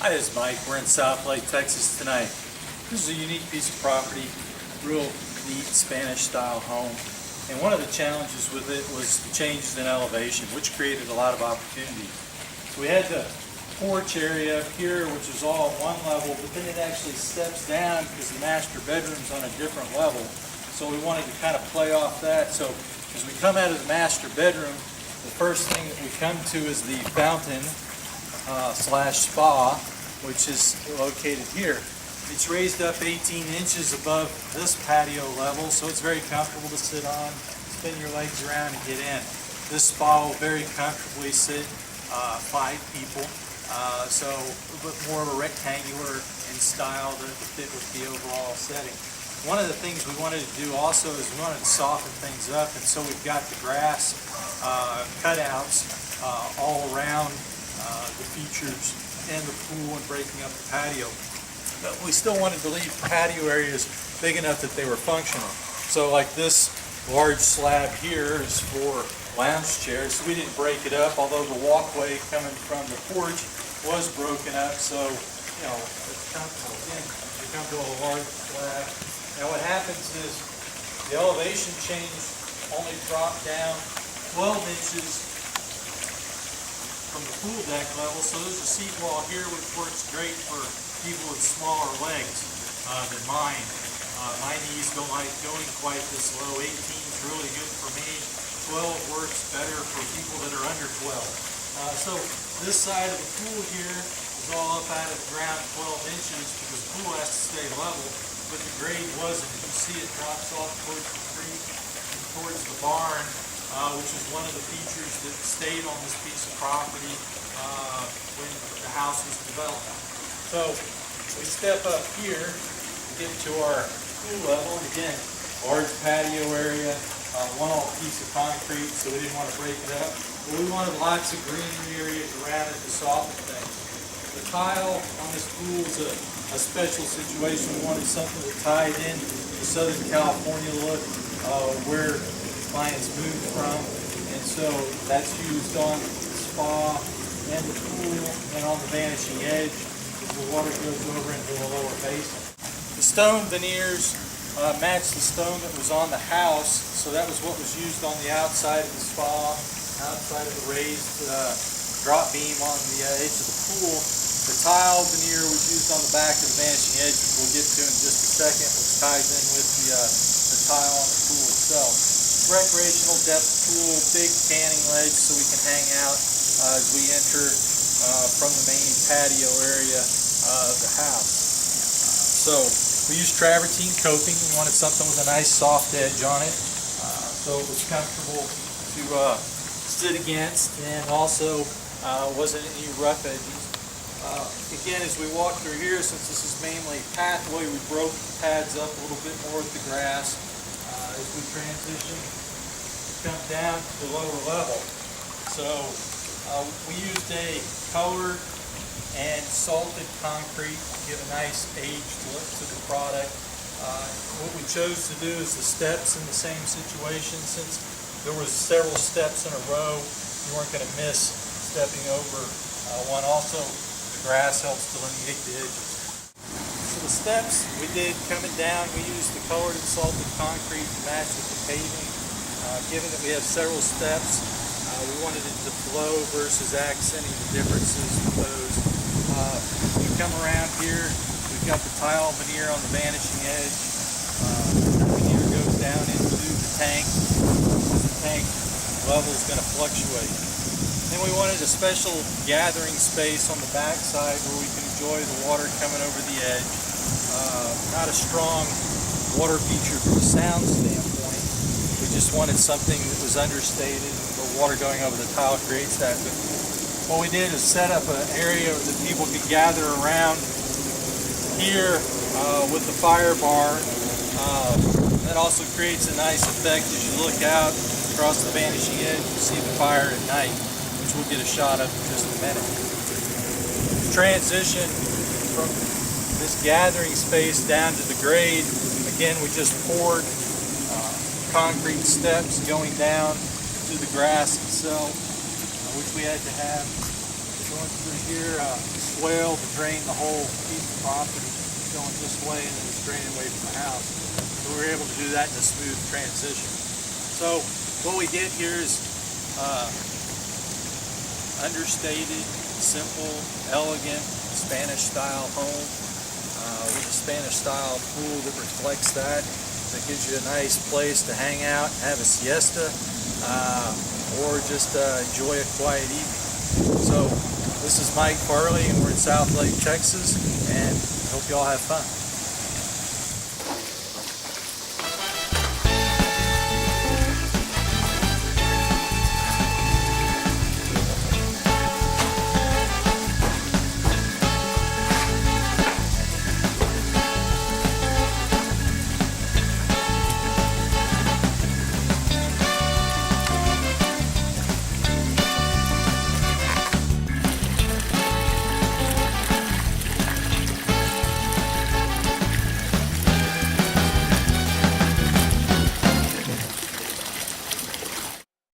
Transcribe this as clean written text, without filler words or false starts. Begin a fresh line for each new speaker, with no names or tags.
Hi, this is Mike. We're in Southlake, Texas tonight. This is a unique piece of property, real neat Spanish-style home. And one of the challenges with it was the changes in elevation, which created a lot of opportunity. So we had the porch area up here, which is all at one level, but then it actually steps down because the master bedroom's on a different level. So we wanted to kind of play off that. So as we come out of the master bedroom, the first thing that we come to is the fountain slash spa, which is located here. It's raised up 18 inches above this patio level, so it's very comfortable to sit on, spin your legs around and get in. This spa will very comfortably sit 5 people, so a little bit more of a rectangular in style to fit with the overall setting. One of the things we wanted to do also is we wanted to soften things up, and so we've got the grass cutouts all around the features and the pool and breaking up the patio. But we still wanted to leave patio areas big enough that they were functional. So like this large slab here is for lounge chairs, so we didn't break it up, although the walkway coming from the porch was broken up, so you know, it's comfortable. Again, you come to a large slab. Now what happens is the elevation change only dropped down 12 inches from the pool deck level, so there's a seat wall here which works great for people with smaller legs than mine. My knees don't like going quite this low. 18 is really good for me. 12 works better for people that are under 12. So this side of the pool here is all up out of the ground 12 inches because the pool has to stay level, but the grade wasn't. You see it drops off towards the creek and towards the barn, which is one of the features that stayed on this piece of property when the house was developed. So we step up here to get to our pool level, and again, large patio area, one all piece of concrete, so we didn't want to break it up. But we wanted lots of greenery areas around it to soften things. The tile on this pool is a special situation. We wanted something that tied in the Southern California look where clients moved from, and so that's used on the spa and the pool and on the Vanishing edge as the water goes over into the lower basin. The stone veneers match the stone that was on the house, so that was what was used on the outside of the spa, outside of the raised drop beam on the edge of the pool. The tile veneer was used on the back of the Vanishing edge, which we'll get to in just a second, which ties in with the tile on the pool itself. Recreational depth pool, big tanning ledge so we can hang out as we enter from the main patio area of the house. So we used travertine coping. We wanted something with a nice soft edge on it, so it was comfortable to sit against, and also wasn't any rough edges. Again, as we walk through here, since this is mainly pathway, we broke the pads up a little bit more with the grass. As we transition, come down to the lower level. So we used a colored and salted concrete to give a nice aged look to the product. What we chose to do is the steps in the same situation. Since there was several steps in a row, you weren't going to miss stepping over one. Also, the grass helps delineate the edges. So the steps we did coming down, we used the colored and salted concrete to match with the paving. Given that we have several steps, we wanted it to flow versus accenting the differences with those. We come around here, we've got the tile veneer on the Vanishing edge. The veneer goes down into the tank. The tank level is going to fluctuate. Then we wanted a special gathering space on the back side where we can enjoy the water coming over the edge. Not a strong water feature from a sound standpoint. We just wanted something that was understated, and the water going over the tile creates that. But what we did is set up an area that people could gather around here with the fire barn. That also creates a nice effect as you look out across the Vanishing edge. You see the fire at night, which we'll get a shot of in just a minute. Transition from this gathering space down to the grade. Again, we just poured concrete steps going down to the grass itself, which we had to have going through here.
swale to drain the whole piece of property going this way, and then it's draining away from the house. So we were able to do that in a smooth transition. So what we get here is understated, simple, elegant, Spanish-style home with a Spanish-style pool that reflects that. That gives you a nice place to hang out, have a siesta, or just enjoy a quiet evening. So this is Mike Farley, and we're in Southlake, Texas, and I hope you all have fun.